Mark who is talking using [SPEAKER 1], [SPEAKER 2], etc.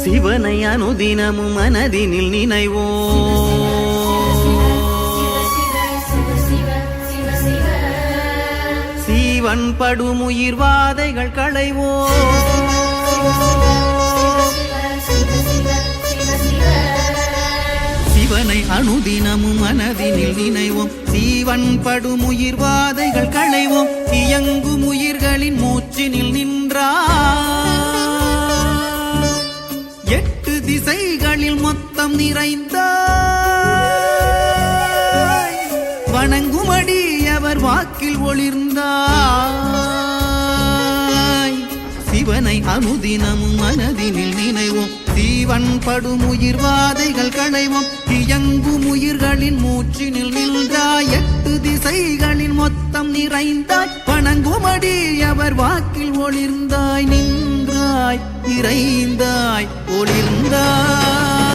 [SPEAKER 1] சிவனை அனுதினமும் மனதினில் நினைவோம். சீவன் படுமுயிர் வாதைகள் களைவோம். சிவனை அனுதினமும் மனதினில் நினைவோம். சீவன் படுமுயிர் வாதைகள் களைவோம். இயங்கும் உயிர்களின் மூச்சினில் நின்றார். 8 திசைகளில் மொத்தம் நிறைந்தாய். வணங்குமடி அவர் வாக்கில் ஒளிர்ந்தாய். சிவனை அனுதினமும் மனதினில் நினைவோம். சீவன் படுமுயிர் வாதைகள் களைவோம். இயங்கும் உயிர்களின் மூச்சினில் நின்றாய். 8 திசைகளில் மொத்தம் நிறைந்தாய். வணங்குமடி அவர் வாக்கில் ஒளிர்ந்தாய். நின்றாய், நிறைந்தாய், ஒளிர்ந்தாய்.